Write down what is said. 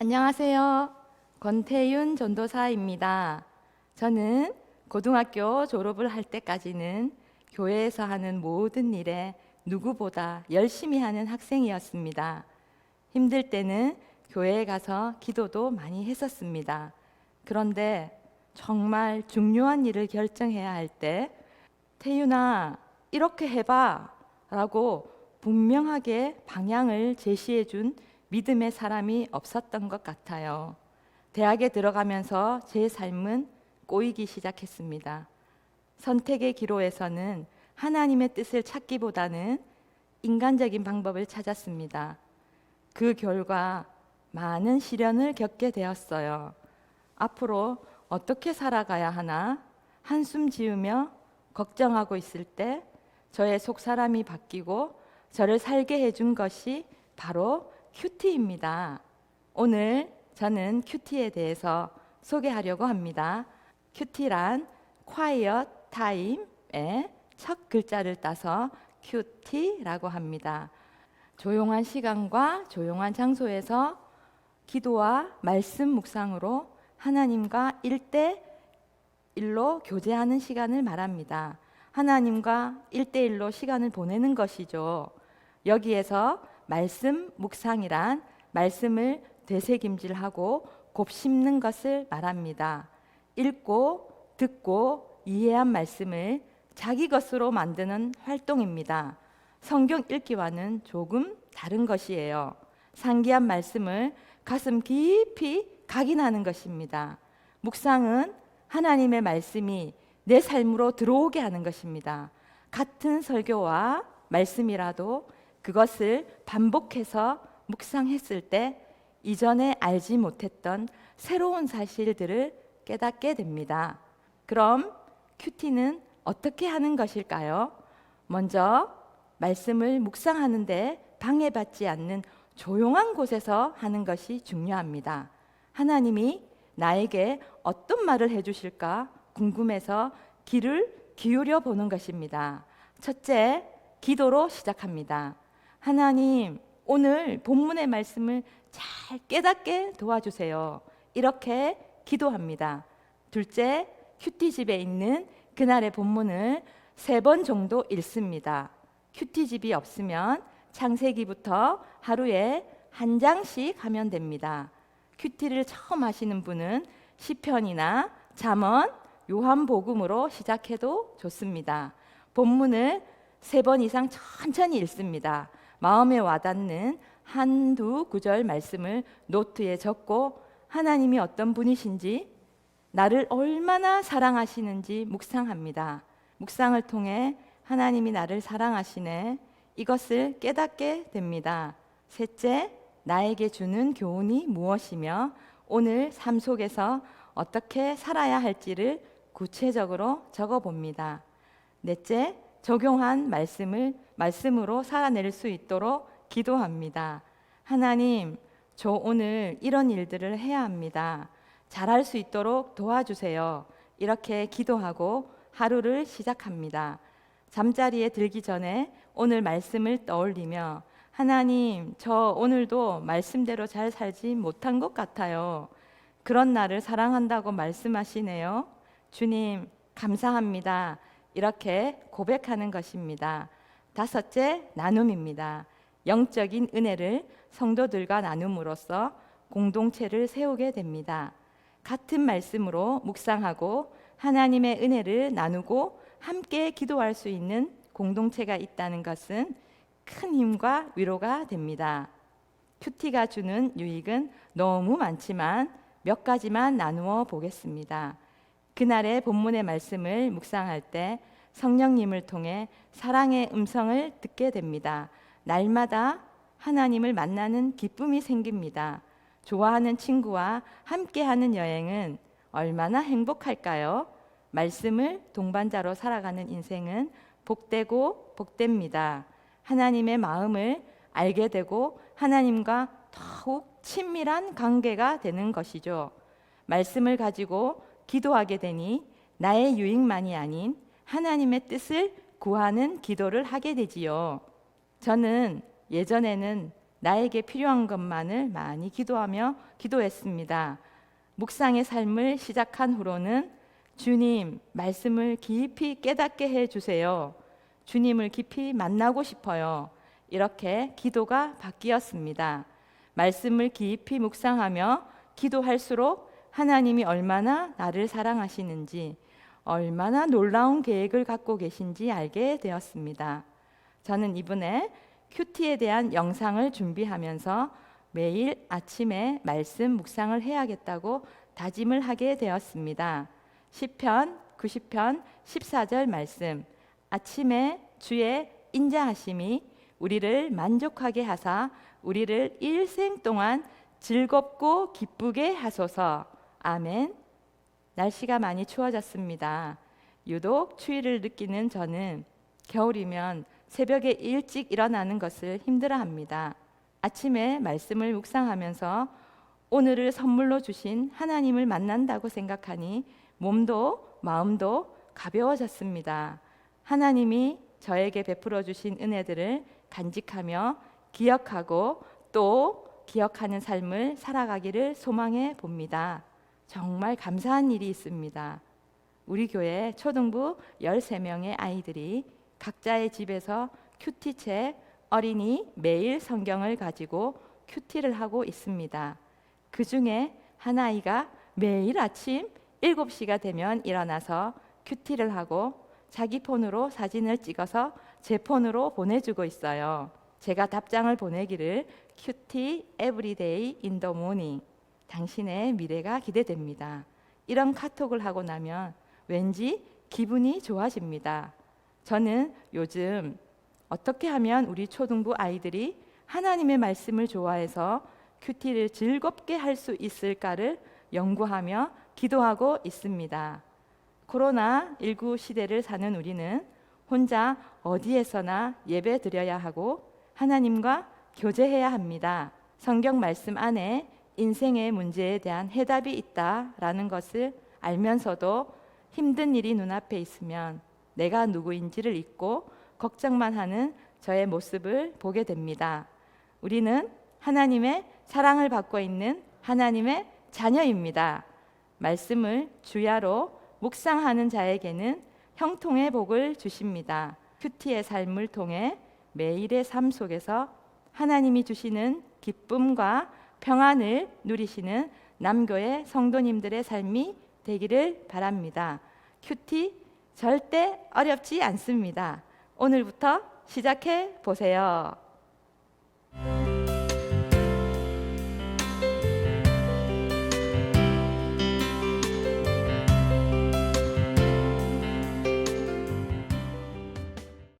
안녕하세요. 권태윤 전도사입니다. 저는 고등학교 졸업을 할 때까지는 교회에서 하는 모든 일에 누구보다 열심히 하는 학생이었습니다. 힘들 때는 교회에 가서 기도도 많이 했었습니다. 그런데 정말 중요한 일을 결정해야 할 때, 태윤아, 이렇게 해봐 라고 분명하게 방향을 제시해 준 믿음의 사람이 없었던 것 같아요. 대학에 들어가면서 제 삶은 꼬이기 시작했습니다. 선택의 기로에서는 하나님의 뜻을 찾기보다는 인간적인 방법을 찾았습니다. 그 결과 많은 시련을 겪게 되었어요. 앞으로 어떻게 살아가야 하나 한숨 지으며 걱정하고 있을 때 저의 속사람이 바뀌고 저를 살게 해준 것이 바로 큐티입니다. 오늘 저는 큐티에 대해서 소개하려고 합니다. 큐티란 Quiet Time의 첫 글자를 따서 큐티라고 합니다. 조용한 시간과 조용한 장소에서 기도와 말씀 묵상으로 하나님과 1대1로 교제하는 시간을 말합니다. 하나님과 1대1로 시간을 보내는 것이죠. 여기에서 말씀 묵상이란 말씀을 되새김질하고 곱씹는 것을 말합니다. 읽고 듣고 이해한 말씀을 자기 것으로 만드는 활동입니다. 성경 읽기와는 조금 다른 것이에요. 상기한 말씀을 가슴 깊이 각인하는 것입니다. 묵상은 하나님의 말씀이 내 삶으로 들어오게 하는 것입니다. 같은 설교와 말씀이라도 그것을 반복해서 묵상했을 때 이전에 알지 못했던 새로운 사실들을 깨닫게 됩니다. 그럼 큐티는 어떻게 하는 것일까요? 먼저 말씀을 묵상하는데 방해받지 않는 조용한 곳에서 하는 것이 중요합니다. 하나님이 나에게 어떤 말을 해주실까 궁금해서 귀를 기울여 보는 것입니다. 첫째, 기도로 시작합니다. 하나님, 오늘 본문의 말씀을 잘 깨닫게 도와주세요. 이렇게 기도합니다. 둘째, 큐티집에 있는 그날의 본문을 3번 정도 읽습니다. 큐티집이 없으면 창세기부터 하루에 한 장씩 하면 됩니다. 큐티를 처음 하시는 분은 시편이나 잠언, 요한복음으로 시작해도 좋습니다. 본문을 3번 이상 천천히 읽습니다. 마음에 와닿는 한두 구절 말씀을 노트에 적고 하나님이 어떤 분이신지, 나를 얼마나 사랑하시는지 묵상합니다. 묵상을 통해 하나님이 나를 사랑하시네, 이것을 깨닫게 됩니다. 셋째, 나에게 주는 교훈이 무엇이며 오늘 삶 속에서 어떻게 살아야 할지를 구체적으로 적어봅니다. 넷째, 적용한 말씀으로 살아낼 수 있도록 기도합니다. 하나님, 저 오늘 이런 일들을 해야 합니다. 잘할 수 있도록 도와주세요. 이렇게 기도하고 하루를 시작합니다. 잠자리에 들기 전에 오늘 말씀을 떠올리며 하나님, 저 오늘도 말씀대로 잘 살지 못한 것 같아요. 그런 나를 사랑한다고 말씀하시네요. 주님, 감사합니다. 이렇게 고백하는 것입니다. 다섯째, 나눔입니다. 영적인 은혜를 성도들과 나눔으로써 공동체를 세우게 됩니다. 같은 말씀으로 묵상하고 하나님의 은혜를 나누고 함께 기도할 수 있는 공동체가 있다는 것은 큰 힘과 위로가 됩니다. 큐티가 주는 유익은 너무 많지만 몇 가지만 나누어 보겠습니다. 그날의 본문의 말씀을 묵상할 때 성령님을 통해 사랑의 음성을 듣게 됩니다. 날마다 하나님을 만나는 기쁨이 생깁니다. 좋아하는 친구와 함께하는 여행은 얼마나 행복할까요? 말씀을 동반자로 살아가는 인생은 복되고 복됩니다. 하나님의 마음을 알게 되고 하나님과 더욱 친밀한 관계가 되는 것이죠. 말씀을 가지고 기도하게 되니 나의 유익만이 아닌 하나님의 뜻을 구하는 기도를 하게 되지요. 저는 예전에는 나에게 필요한 것만을 많이 기도했습니다. 묵상의 삶을 시작한 후로는 주님, 말씀을 깊이 깨닫게 해 주세요. 주님을 깊이 만나고 싶어요. 이렇게 기도가 바뀌었습니다. 말씀을 깊이 묵상하며 기도할수록 하나님이 얼마나 나를 사랑하시는지, 얼마나 놀라운 계획을 갖고 계신지 알게 되었습니다. 저는 이번에 큐티에 대한 영상을 준비하면서 매일 아침에 말씀 묵상을 해야겠다고 다짐을 하게 되었습니다. 시편 90편 14절 말씀, 아침에 주의 인자하심이 우리를 만족하게 하사 우리를 일생 동안 즐겁고 기쁘게 하소서. 아멘. 날씨가 많이 추워졌습니다. 유독 추위를 느끼는 저는 겨울이면 새벽에 일찍 일어나는 것을 힘들어합니다. 아침에 말씀을 묵상하면서 오늘을 선물로 주신 하나님을 만난다고 생각하니 몸도 마음도 가벼워졌습니다. 하나님이 저에게 베풀어 주신 은혜들을 간직하며 기억하고 또 기억하는 삶을 살아가기를 소망해 봅니다. 정말 감사한 일이 있습니다. 우리 교회 초등부 13명의 아이들이 각자의 집에서 큐티책 어린이 매일 성경을 가지고 큐티를 하고 있습니다. 그 중에 한 아이가 매일 아침 7시가 되면 일어나서 큐티를 하고 자기 폰으로 사진을 찍어서 제 폰으로 보내주고 있어요. 제가 답장을 보내기를 큐티 에브리데이 인 더 모닝, 당신의 미래가 기대됩니다. 이런 카톡을 하고 나면 왠지 기분이 좋아집니다. 저는 요즘 어떻게 하면 우리 초등부 아이들이 하나님의 말씀을 좋아해서 큐티를 즐겁게 할 수 있을까를 연구하며 기도하고 있습니다. 코로나19 시대를 사는 우리는 혼자 어디에서나 예배 드려야 하고 하나님과 교제해야 합니다. 성경 말씀 안에 인생의 문제에 대한 해답이 있다라는 것을 알면서도 힘든 일이 눈앞에 있으면 내가 누구인지를 잊고 걱정만 하는 저의 모습을 보게 됩니다. 우리는 하나님의 사랑을 받고 있는 하나님의 자녀입니다. 말씀을 주야로 묵상하는 자에게는 형통의 복을 주십니다. 큐티의 삶을 통해 매일의 삶 속에서 하나님이 주시는 기쁨과 평안을 누리시는 남교의 성도님들의 삶이 되기를 바랍니다. 큐티 절대 어렵지 않습니다. 오늘부터 시작해 보세요.